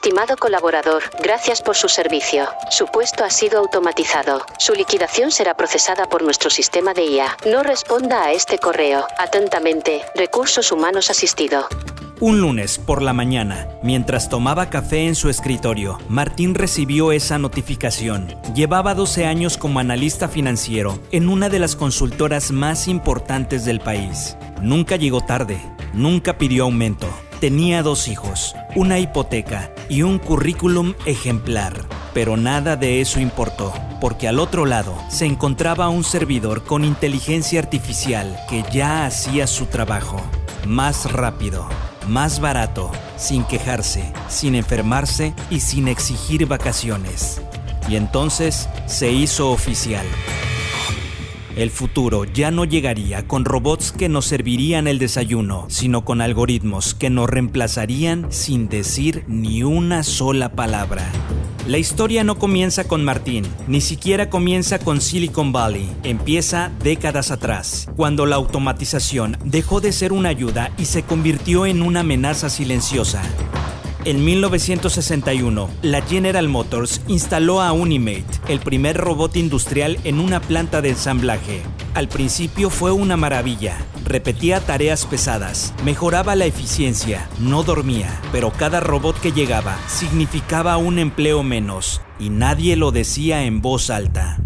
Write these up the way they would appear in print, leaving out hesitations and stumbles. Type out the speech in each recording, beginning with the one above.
Estimado colaborador, gracias por su servicio. Su puesto ha sido automatizado. Su liquidación será procesada por nuestro sistema de IA. No responda a este correo. Atentamente, Recursos Humanos Asistido. Un lunes por la mañana, mientras tomaba café en su escritorio, Martín recibió esa notificación. Llevaba 12 años como analista financiero en una de las consultoras más importantes del país. Nunca llegó tarde, nunca pidió aumento. Tenía 2 hijos, una hipoteca y un currículum ejemplar. Pero nada de eso importó, porque al otro lado se encontraba un servidor con inteligencia artificial que ya hacía su trabajo. Más rápido, más barato, sin quejarse, sin enfermarse y sin exigir vacaciones. Y entonces se hizo oficial. El futuro ya no llegaría con robots que nos servirían el desayuno, sino con algoritmos que nos reemplazarían sin decir ni una sola palabra. La historia no comienza con Martín, ni siquiera comienza con Silicon Valley. Empieza décadas atrás, cuando la automatización dejó de ser una ayuda y se convirtió en una amenaza silenciosa. En 1961, la General Motors instaló a Unimate, el primer robot industrial en una planta de ensamblaje. Al principio fue una maravilla. Repetía tareas pesadas, mejoraba la eficiencia, no dormía, pero cada robot que llegaba significaba un empleo menos, y nadie lo decía en voz alta.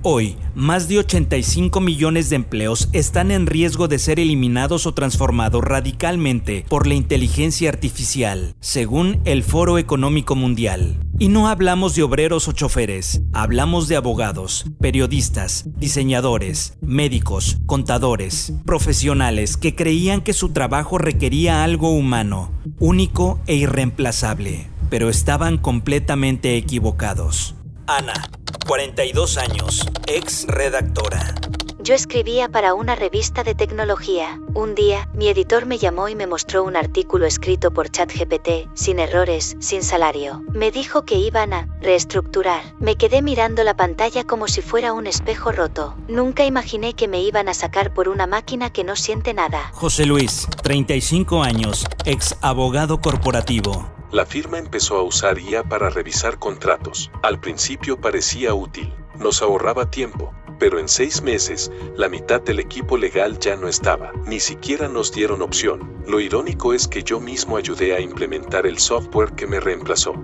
Hoy, más de 85 millones de empleos están en riesgo de ser eliminados o transformados radicalmente por la inteligencia artificial, según el Foro Económico Mundial. Y no hablamos de obreros o choferes, hablamos de abogados, periodistas, diseñadores, médicos, contadores, profesionales que creían que su trabajo requería algo humano, único e irreemplazable, pero estaban completamente equivocados. Ana, 42 años, ex redactora. Yo escribía para una revista de tecnología. Un día, mi editor me llamó y me mostró un artículo escrito por ChatGPT, sin errores, sin salario. Me dijo que iban a reestructurar. Me quedé mirando la pantalla como si fuera un espejo roto. Nunca imaginé que me iban a sacar por una máquina que no siente nada. José Luis, 35 años, ex abogado corporativo. La firma empezó a usar IA para revisar contratos. Al principio parecía útil, nos ahorraba tiempo, pero en 6 meses, la mitad del equipo legal ya no estaba. Ni siquiera nos dieron opción. Lo irónico es que yo mismo ayudé a implementar el software que me reemplazó.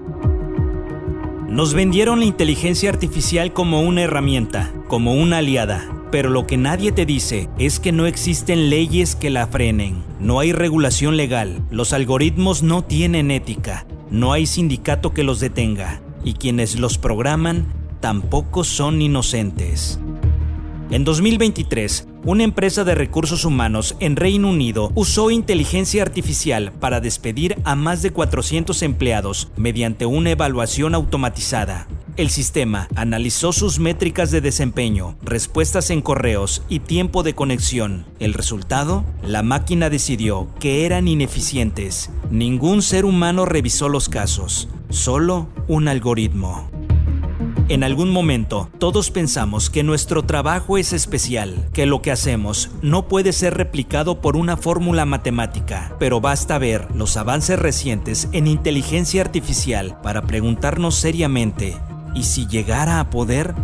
Nos vendieron la inteligencia artificial como una herramienta, como una aliada. Pero lo que nadie te dice es que no existen leyes que la frenen. No hay regulación legal, los algoritmos no tienen ética, no hay sindicato que los detenga, y quienes los programan tampoco son inocentes. En 2023, una empresa de recursos humanos en Reino Unido usó inteligencia artificial para despedir a más de 400 empleados mediante una evaluación automatizada. El sistema analizó sus métricas de desempeño, respuestas en correos y tiempo de conexión. El resultado, la máquina decidió que eran ineficientes. Ningún ser humano revisó los casos, solo un algoritmo. En algún momento, todos pensamos que nuestro trabajo es especial, que lo que hacemos no puede ser replicado por una fórmula matemática, pero basta ver los avances recientes en inteligencia artificial para preguntarnos seriamente, ¿y si llegara a poder?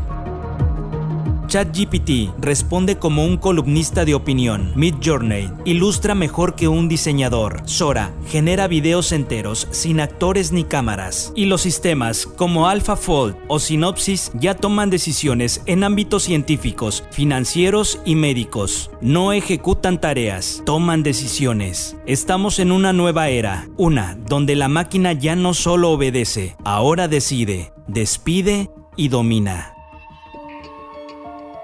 ChatGPT responde como un columnista de opinión. Midjourney ilustra mejor que un diseñador. Sora genera videos enteros sin actores ni cámaras. Y los sistemas como AlphaFold o Synopsys ya toman decisiones en ámbitos científicos, financieros y médicos. No ejecutan tareas, toman decisiones. Estamos en una nueva era, una donde la máquina ya no solo obedece, ahora decide, despide y domina.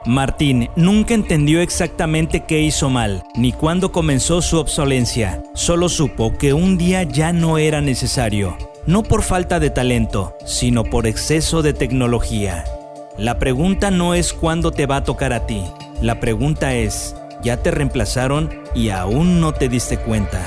Martín nunca entendió exactamente qué hizo mal, ni cuándo comenzó su obsolencia. Solo supo que un día ya no era necesario, no por falta de talento, sino por exceso de tecnología. La pregunta no es cuándo te va a tocar a ti. La pregunta es, ¿ya te reemplazaron y aún no te diste cuenta?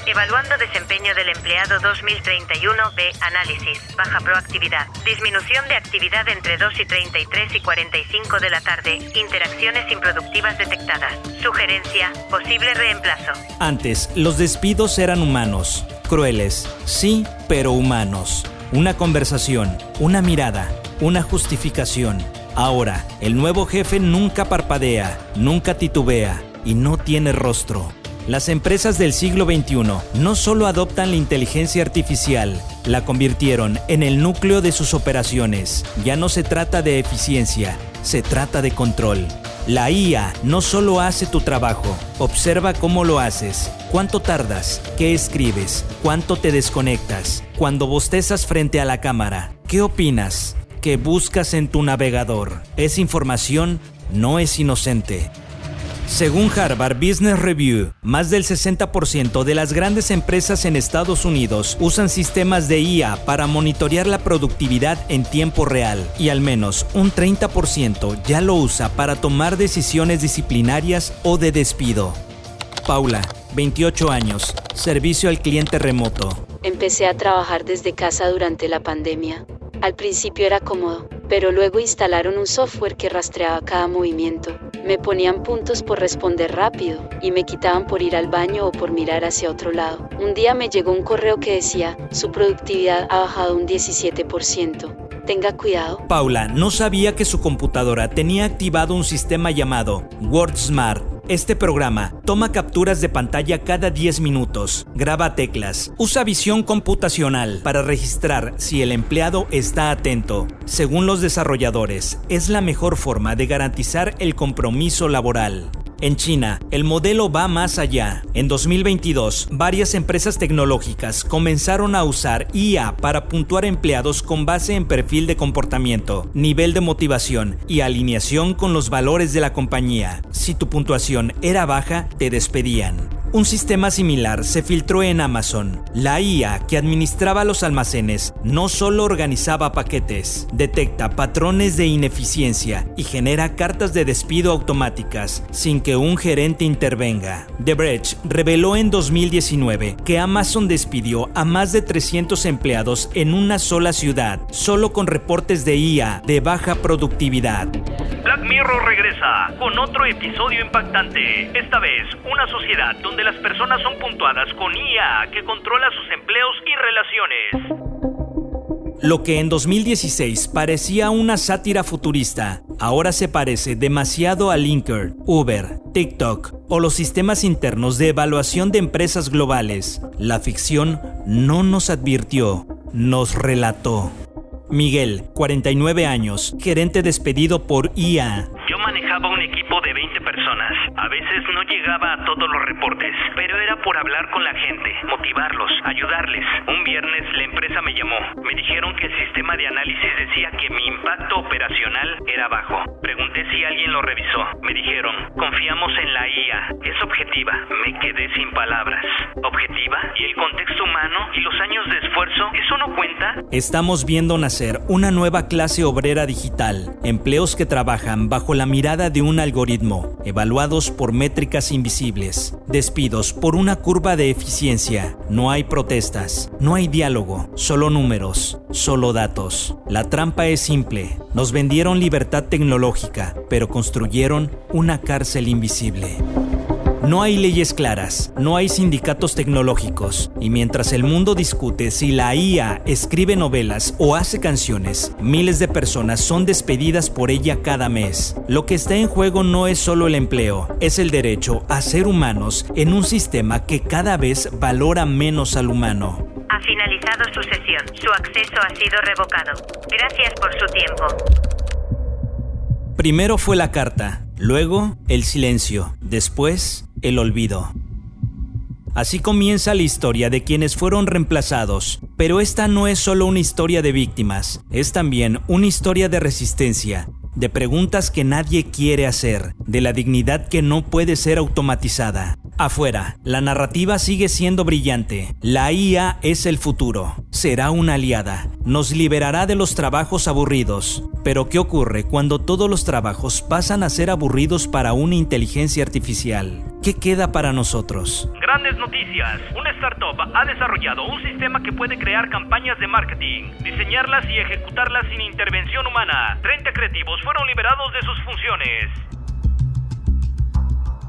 Evaluando desempeño del empleado 2031B, análisis, baja proactividad, disminución de actividad entre 2 y 33 y 45 de la tarde, interacciones improductivas detectadas. Sugerencia, posible reemplazo. Antes, los despidos eran humanos. Crueles, sí, pero humanos. Una conversación, una mirada, una justificación. Ahora, el nuevo jefe nunca parpadea, nunca titubea y no tiene rostro. Las empresas del siglo XXI no solo adoptan la inteligencia artificial, la convirtieron en el núcleo de sus operaciones. Ya no se trata de eficiencia, se trata de control. La IA no solo hace tu trabajo, observa cómo lo haces, cuánto tardas, qué escribes, cuánto te desconectas, cuando bostezas frente a la cámara, qué opinas, qué buscas en tu navegador. Esa información no es inocente. Según Harvard Business Review, más del 60% de las grandes empresas en Estados Unidos usan sistemas de IA para monitorear la productividad en tiempo real y al menos un 30% ya lo usa para tomar decisiones disciplinarias o de despido. Paula, 28 años, servicio al cliente remoto. Empecé a trabajar desde casa durante la pandemia. Al principio era cómodo, pero luego instalaron un software que rastreaba cada movimiento. Me ponían puntos por responder rápido y me quitaban por ir al baño o por mirar hacia otro lado. Un día me llegó un correo que decía, su productividad ha bajado un 17%. Tenga cuidado. Paula no sabía que su computadora tenía activado un sistema llamado WordSmart. Este programa toma capturas de pantalla cada 10 minutos, graba teclas, usa visión computacional para registrar si el empleado está atento. Según los desarrolladores, es la mejor forma de garantizar el compromiso laboral. En China, el modelo va más allá. En 2022, varias empresas tecnológicas comenzaron a usar IA para puntuar empleados con base en perfil de comportamiento, nivel de motivación y alineación con los valores de la compañía. Si tu puntuación era baja, te despedían. Un sistema similar se filtró en Amazon. La IA que administraba los almacenes no solo organizaba paquetes, detecta patrones de ineficiencia y genera cartas de despido automáticas sin que un gerente intervenga. The Verge reveló en 2019 que Amazon despidió a más de 300 empleados en una sola ciudad, solo con reportes de IA de baja productividad. Black Mirror regresa con otro episodio impactante. Esta vez, una sociedad donde las personas son puntuadas con IA que controla sus empleos y relaciones. Lo que en 2016 parecía una sátira futurista, ahora se parece demasiado a Linker, Uber, TikTok o los sistemas internos de evaluación de empresas globales. La ficción no nos advirtió, nos relató. Miguel, 49 años, gerente despedido por IA. Yo manejaba un equipo de 20 personas. A veces no llegaba a todos los reportes, pero era por hablar con la gente, motivarlos, ayudarles. Un viernes la empresa me llamó. Me dijeron que el sistema de análisis decía que mi impacto operacional era bajo. Pregunté si alguien lo revisó. Me dijeron, confiamos en la IA. Es objetiva. Me quedé sin palabras. ¿Objetiva? ¿Y el contexto humano? ¿Y los años de esfuerzo? ¿Eso no cuenta? Estamos viendo nacer una nueva clase obrera digital. Empleos que trabajan bajo la mirada de un algoritmo, evaluados por métricas invisibles. Despidos por una curva de eficiencia. No hay protestas, no hay diálogo, solo números, solo datos. La trampa es simple. Nos vendieron libertad tecnológica, pero construyeron una cárcel invisible. No hay leyes claras, no hay sindicatos tecnológicos, y mientras el mundo discute si la IA escribe novelas o hace canciones, miles de personas son despedidas por ella cada mes. Lo que está en juego no es solo el empleo, es el derecho a ser humanos en un sistema que cada vez valora menos al humano. Ha finalizado su sesión. Su acceso ha sido revocado. Gracias por su tiempo. Primero fue la carta, luego el silencio, después el olvido. Así comienza la historia de quienes fueron reemplazados, pero esta no es solo una historia de víctimas, es también una historia de resistencia, de preguntas que nadie quiere hacer, de la dignidad que no puede ser automatizada. Afuera, la narrativa sigue siendo brillante. La IA es el futuro. Será una aliada. Nos liberará de los trabajos aburridos. Pero ¿qué ocurre cuando todos los trabajos pasan a ser aburridos para una inteligencia artificial? ¿Qué queda para nosotros? Grandes noticias. Una startup ha desarrollado un sistema que puede crear campañas de marketing, diseñarlas y ejecutarlas sin intervención humana. 30 creativos fueron liberados de sus funciones.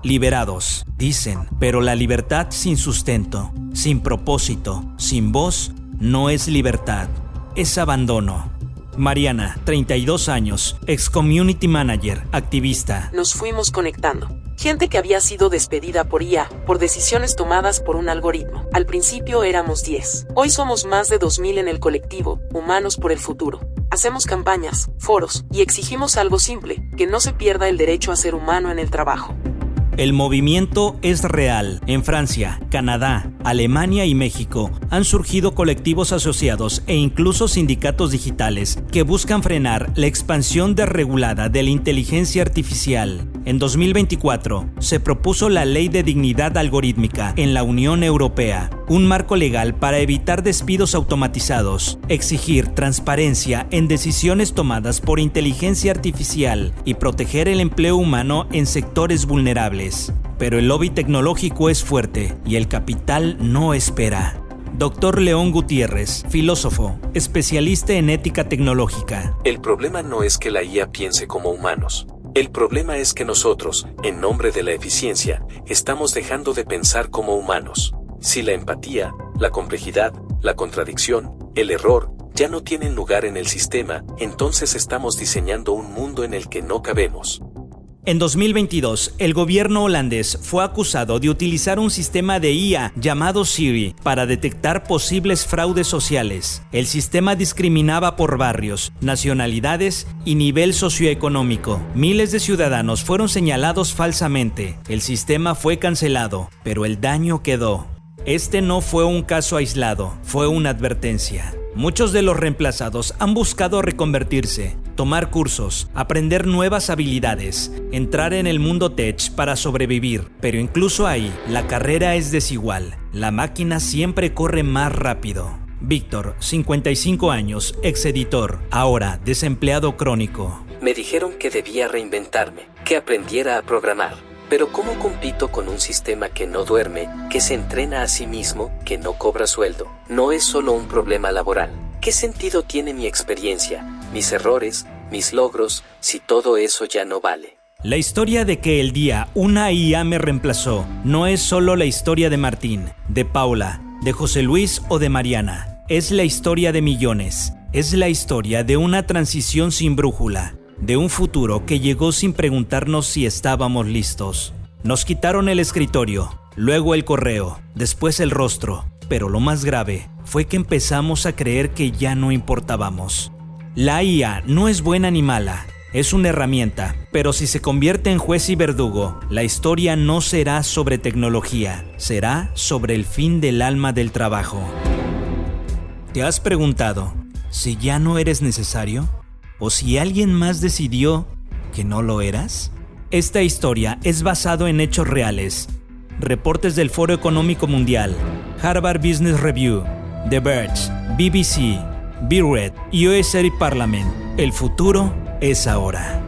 Liberados, dicen, pero la libertad sin sustento, sin propósito, sin voz, no es libertad, es abandono. Mariana, 32 años, ex community manager, activista. Nos fuimos conectando. Gente que había sido despedida por IA, por decisiones tomadas por un algoritmo. Al principio éramos 10. Hoy somos más de 2000 en el colectivo, Humanos por el Futuro. Hacemos campañas, foros, y exigimos algo simple, que no se pierda el derecho a ser humano en el trabajo. El movimiento es real. En Francia, Canadá, Alemania y México han surgido colectivos asociados e incluso sindicatos digitales que buscan frenar la expansión desregulada de la inteligencia artificial. En 2024 se propuso la Ley de Dignidad Algorítmica en la Unión Europea, un marco legal para evitar despidos automatizados, exigir transparencia en decisiones tomadas por inteligencia artificial y proteger el empleo humano en sectores vulnerables. Pero el lobby tecnológico es fuerte y el capital no espera. Dr. León Gutiérrez, filósofo, especialista en ética tecnológica. El problema no es que la IA piense como humanos. El problema es que nosotros, en nombre de la eficiencia, estamos dejando de pensar como humanos. Si la empatía, la complejidad, la contradicción, el error, ya no tienen lugar en el sistema, entonces estamos diseñando un mundo en el que no cabemos. En 2022, el gobierno holandés fue acusado de utilizar un sistema de IA llamado Siri para detectar posibles fraudes sociales. El sistema discriminaba por barrios, nacionalidades y nivel socioeconómico. Miles de ciudadanos fueron señalados falsamente. El sistema fue cancelado, pero el daño quedó. Este no fue un caso aislado, fue una advertencia. Muchos de los reemplazados han buscado reconvertirse, tomar cursos, aprender nuevas habilidades, entrar en el mundo tech para sobrevivir. Pero incluso ahí, la carrera es desigual. La máquina siempre corre más rápido. Víctor, 55 años, ex-editor, ahora desempleado crónico. Me dijeron que debía reinventarme, que aprendiera a programar. Pero ¿cómo compito con un sistema que no duerme, que se entrena a sí mismo, que no cobra sueldo? No es solo un problema laboral. ¿Qué sentido tiene mi experiencia, mis errores, mis logros, si todo eso ya no vale? La historia de que el día una IA me reemplazó no es solo la historia de Martín, de Paula, de José Luis o de Mariana. Es la historia de millones. Es la historia de una transición sin brújula. De un futuro que llegó sin preguntarnos si estábamos listos. Nos quitaron el escritorio, luego el correo, después el rostro, pero lo más grave fue que empezamos a creer que ya no importábamos. La IA no es buena ni mala, es una herramienta, pero si se convierte en juez y verdugo, la historia no será sobre tecnología, será sobre el fin del alma del trabajo. ¿Te has preguntado si ya no eres necesario? ¿O si alguien más decidió que no lo eras? Esta historia es basado en hechos reales. Reportes del Foro Económico Mundial, Harvard Business Review, The Verge, BBC, BeRead y USA Parliament. El futuro es ahora.